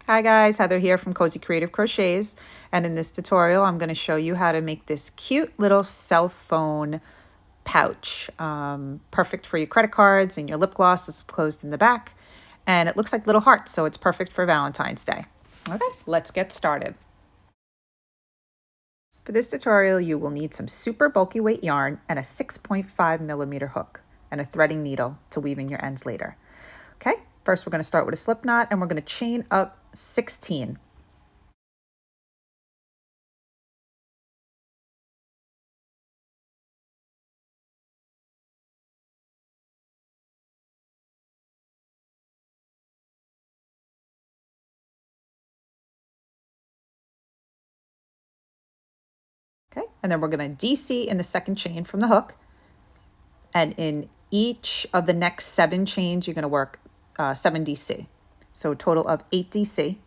Hi guys, Heather here from Cozy Creative Crochets, and in this tutorial I'm going to show you how to make this cute little cell phone pouch. Perfect for your credit cards, and your lip gloss is closed in the back, and it looks like little hearts, so it's perfect for Valentine's Day. Okay, let's get started. For this tutorial you will need some super bulky weight yarn and a 6.5mm hook and a threading needle to weave in your ends later. Okay, first we're going to start with a slip knot, and we're going to chain up 16. Okay, and then we're going to DC in the second chain from the hook, and in each of the next 7 chains you're going to work 7 DC, so a total of 8 DC.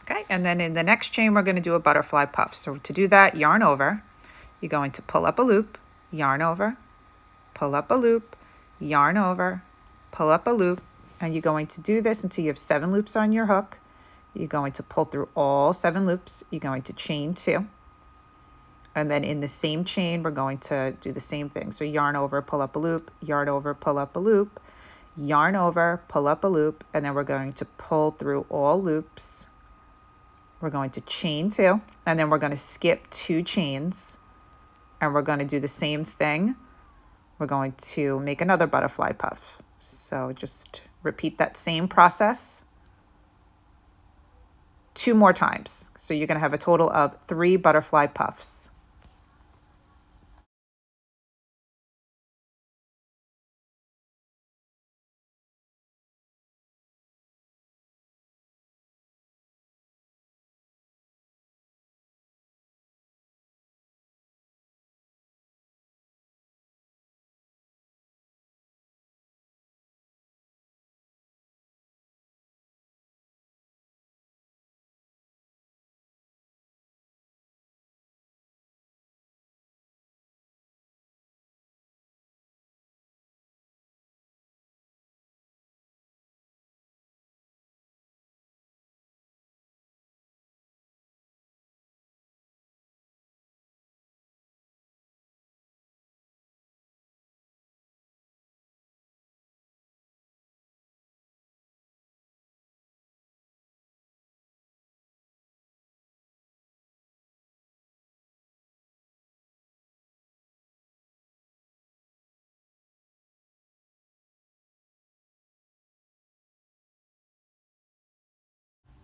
Okay, and then in the next chain we're going to do a butterfly puff. So to do that, yarn over, you're going to pull up a loop, yarn over, pull up a loop, yarn over, pull up a loop, and you're going to do this until you have 7 loops on your hook. You're going to pull through all 7 loops. You're going to chain 2. And then in the same chain, we're going to do the same thing. So yarn over, pull up a loop, yarn over, pull up a loop, yarn over, pull up a loop, and then we're going to pull through all loops. We're going to chain 2, and then we're going to skip 2 chains, and we're going to do the same thing. We're going to make another butterfly puff. So just repeat that same process 2 more times. So you're going to have a total of 3 butterfly puffs.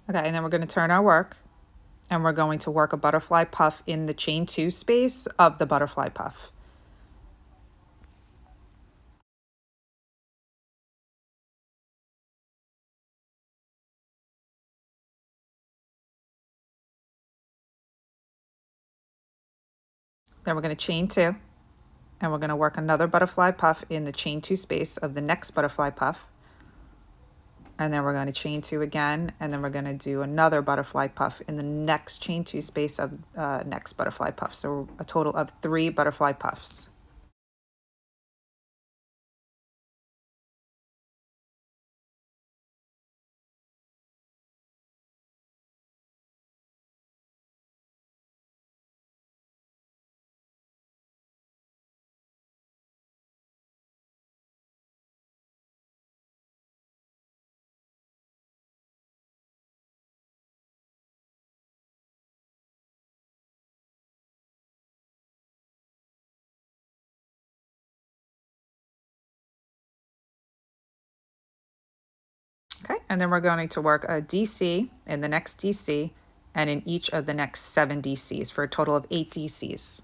Okay, and then we're going to turn our work, and we're going to work a butterfly puff in the chain 2 space of the butterfly puff. Then we're going to chain 2, and we're going to work another butterfly puff in the chain 2 space of the next butterfly puff. And then we're going to chain 2 again, and then we're going to do another butterfly puff in the next chain 2 space of next butterfly puff. So a total of 3 butterfly puffs. and then we're going to work a DC in the next DC and in each of the next 7 DCs for a total of 8 DCs.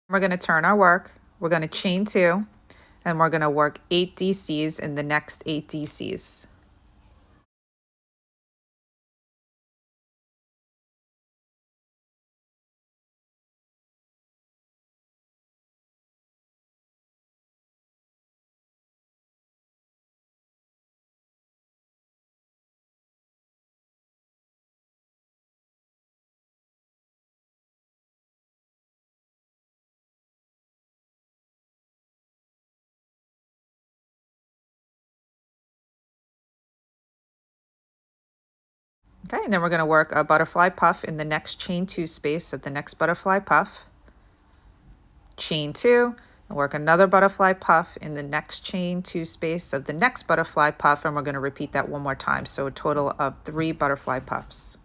We're going to turn our work, we're going to chain 2, and we're going to work 8 DCs in the next 8 DCs. Okay, and then we're going to work a butterfly puff in the next chain 2 space of the next butterfly puff, chain 2, and work another butterfly puff in the next chain 2 space of the next butterfly puff, and we're going to repeat that one more time, so a total of 3 butterfly puffs.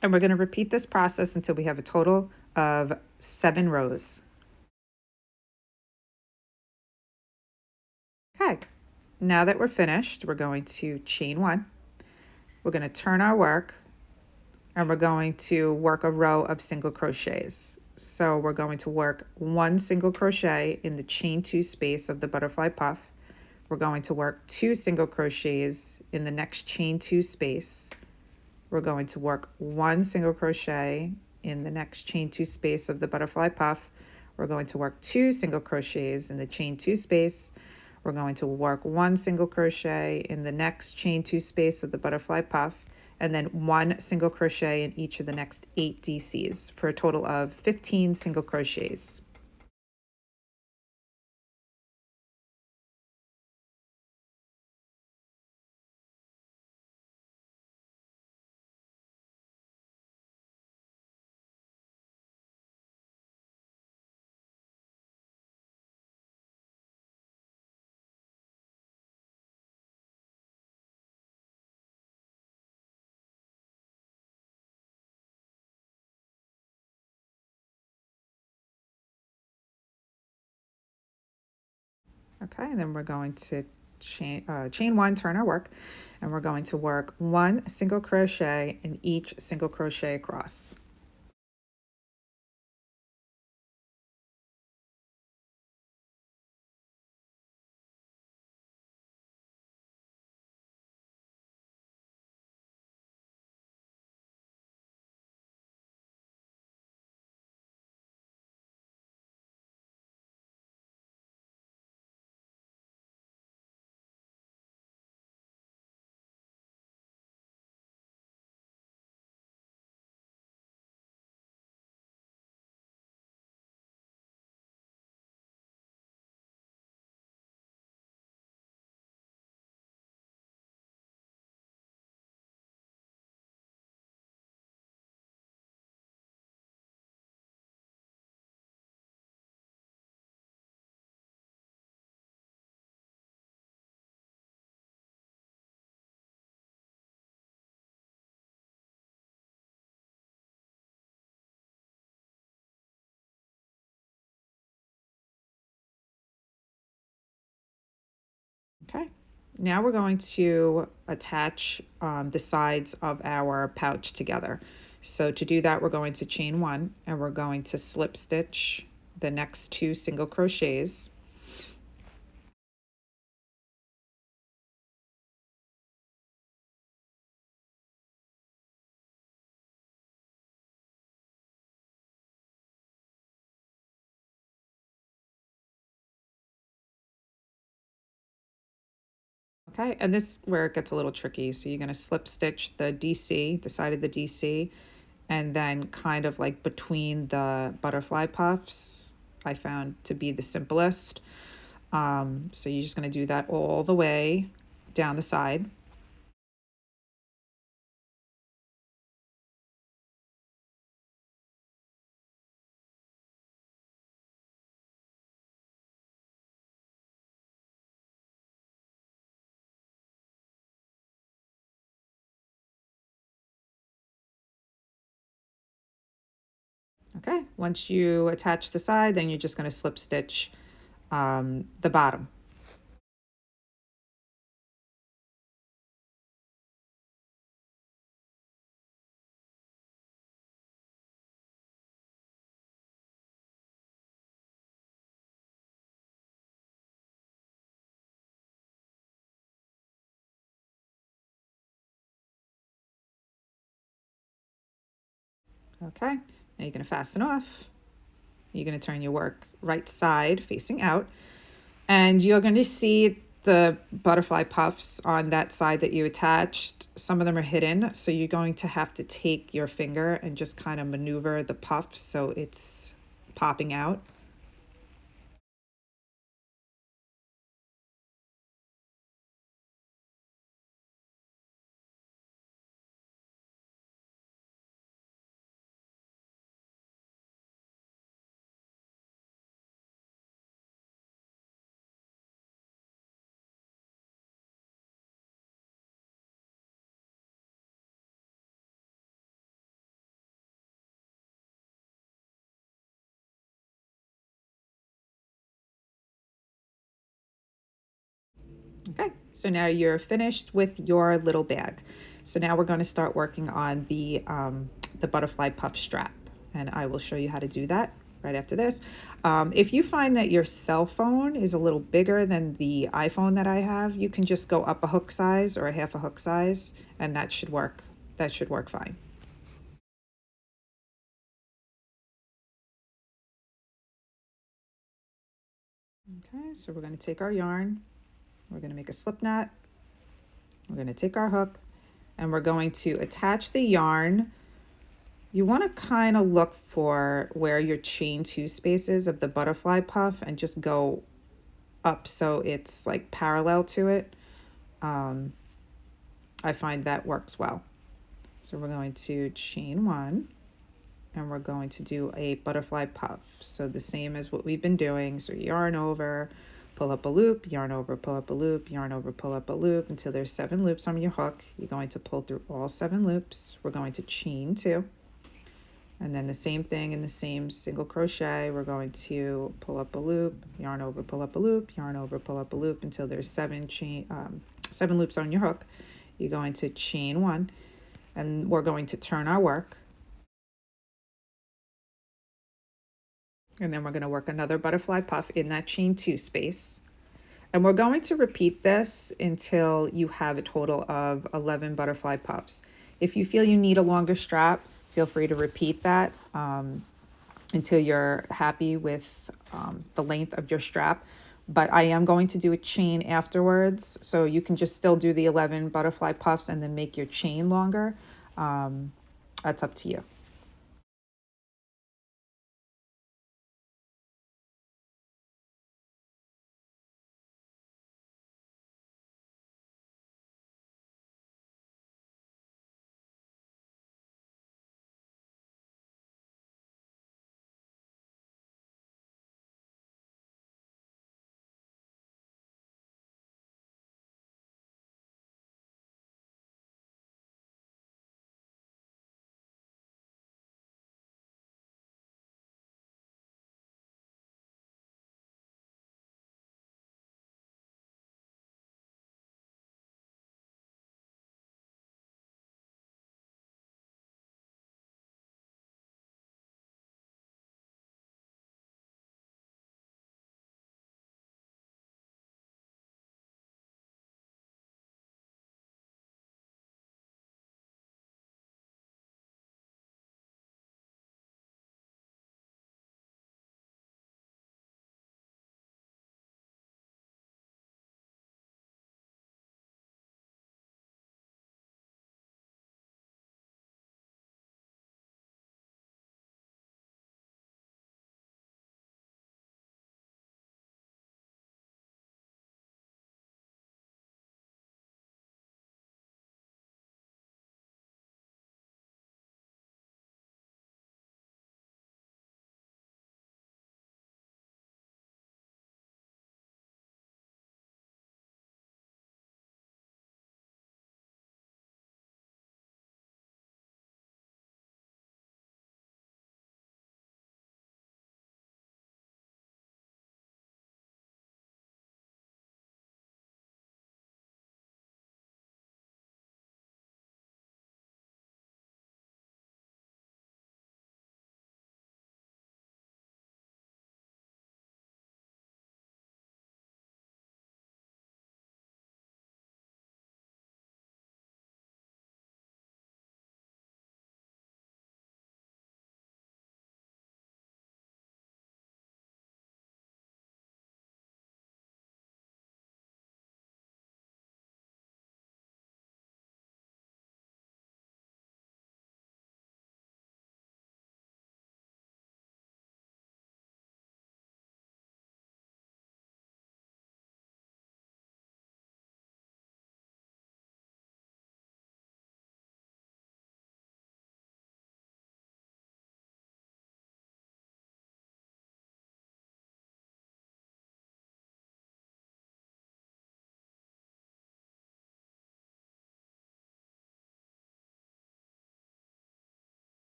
And we're going to repeat this process until we have a total of 7 rows. Okay, now that we're finished, we're going to chain 1. We're going to turn our work, and we're going to work a row of single crochets. So we're going to work 1 single crochet in the chain 2 space of the butterfly puff. We're going to work 2 single crochets in the next chain 2 space. We're going to work 1 single crochet in the next chain 2 space of the butterfly puff. We're going to work 2 single crochets in the chain 2 space. We're going to work 1 single crochet in the next chain 2 space of the butterfly puff, and then 1 single crochet in each of the next 8 DCs for a total of 15 single crochets. Okay, and then we're going to chain 1, turn our work, and we're going to work 1 single crochet in each single crochet across. now we're going to attach the sides of our pouch together. So to do that, we're going to chain one and we're going to slip stitch the next 2 single crochets. Okay, and this is where it gets a little tricky. So you're going to slip stitch the DC, the side of the DC, and then kind of like between the butterfly puffs, I found to be the simplest. So you're just going to do that all the way down the side. Okay, once you attach the side, then you're just going to slip stitch the bottom. Okay, now you're going to fasten off. You're going to turn your work right side facing out, and you're going to see the butterfly puffs on that side that you attached. Some of them are hidden, so you're going to have to take your finger and just kind of maneuver the puffs so it's popping out. Okay, so now you're finished with your little bag. So now we're going to start working on the butterfly puff strap, and I will show you how to do that right after this. If you find that your cell phone is a little bigger than the iPhone that I have, you can just go up a hook size or a half a hook size, and that should work. That should work fine. Okay, so we're going to take our yarn, we're going to make a slip knot, we're going to take our hook, and we're going to attach the yarn. You want to kind of look for where your chain 2 spaces of the butterfly puff and just go up so it's like parallel to it. I find that works well. So we're going to chain 1 and we're going to do a butterfly puff. So the same as what we've been doing. So yarn over, pull up a loop, yarn over, pull up a loop, yarn over, pull up a loop until there's 7 loops on your hook. You're going to pull through all 7 loops. We're going to chain 2. And then the same thing in the same single crochet, we're going to pull up a loop, yarn over, pull up a loop, yarn over, pull up a loop until there's 7 loops on your hook. You're going to chain 1, and we're going to turn our work. And then we're going to work another butterfly puff in that chain 2 space. And we're going to repeat this until you have a total of 11 butterfly puffs. If you feel you need a longer strap, feel free to repeat that until you're happy with the length of your strap. But I am going to do a chain afterwards, so you can just still do the 11 butterfly puffs and then make your chain longer. That's up to you.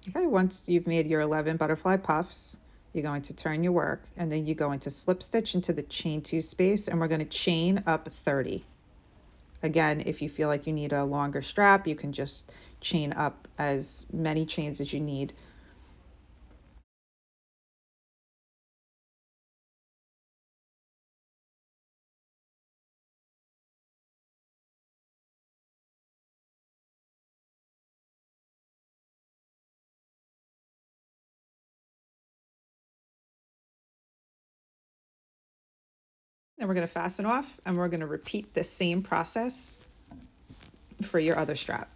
Okay, once you've made your 11 butterfly puffs, you're going to turn your work and then you're going to slip stitch into the chain 2 space, and we're going to chain up 30. Again, if you feel like you need a longer strap, you can just chain up as many chains as you need. Then we're going to fasten off, and we're going to repeat the same process for your other strap.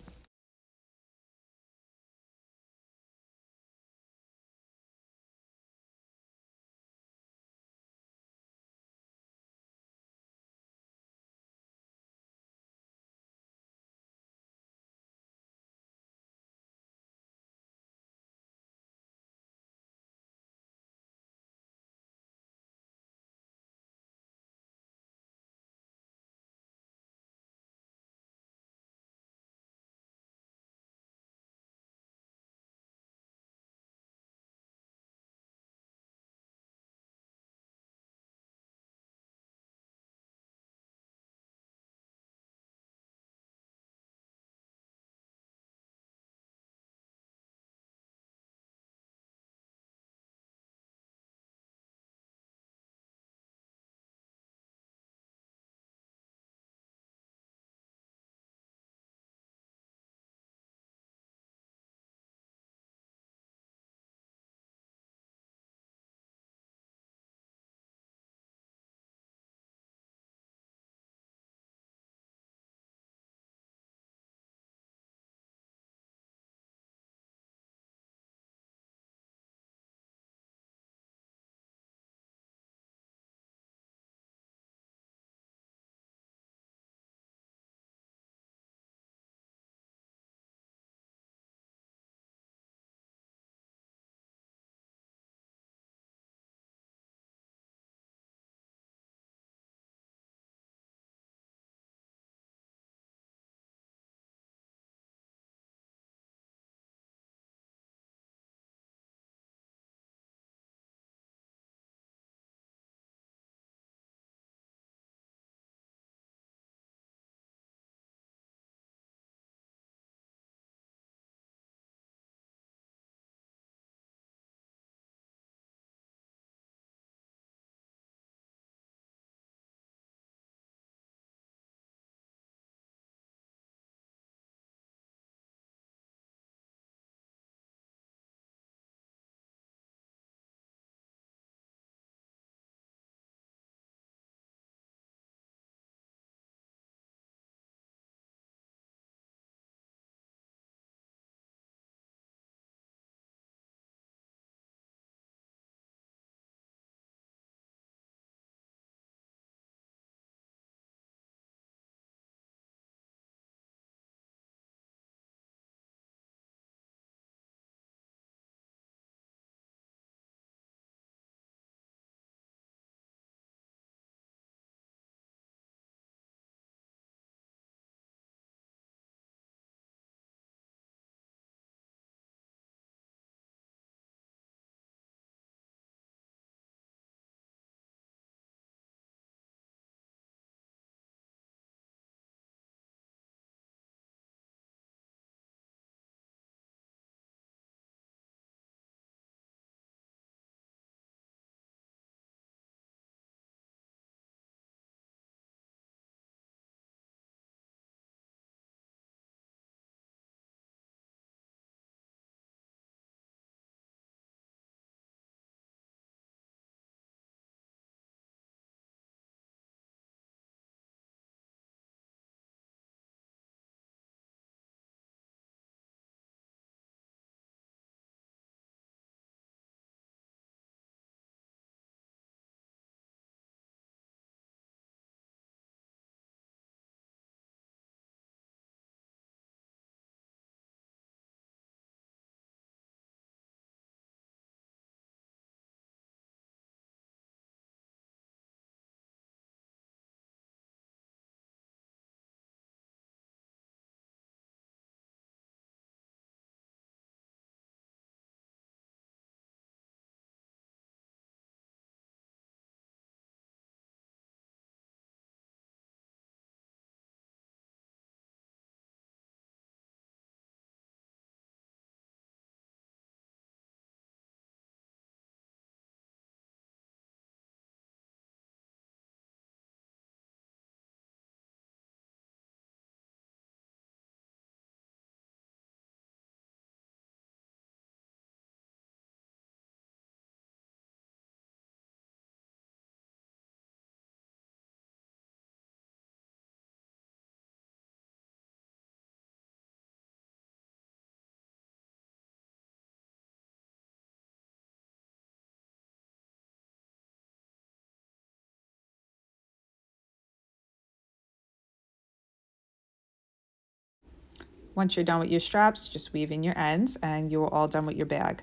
Once you're done with your straps, just weave in your ends and you're all done with your bag.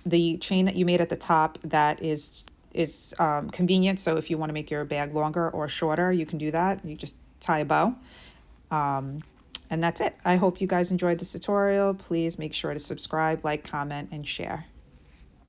The chain that you made at the top, that is convenient. So if you want to make your bag longer or shorter, you can do that. You just tie a bow. And that's it. I hope you guys enjoyed this tutorial. Please make sure to subscribe, like, comment, and share.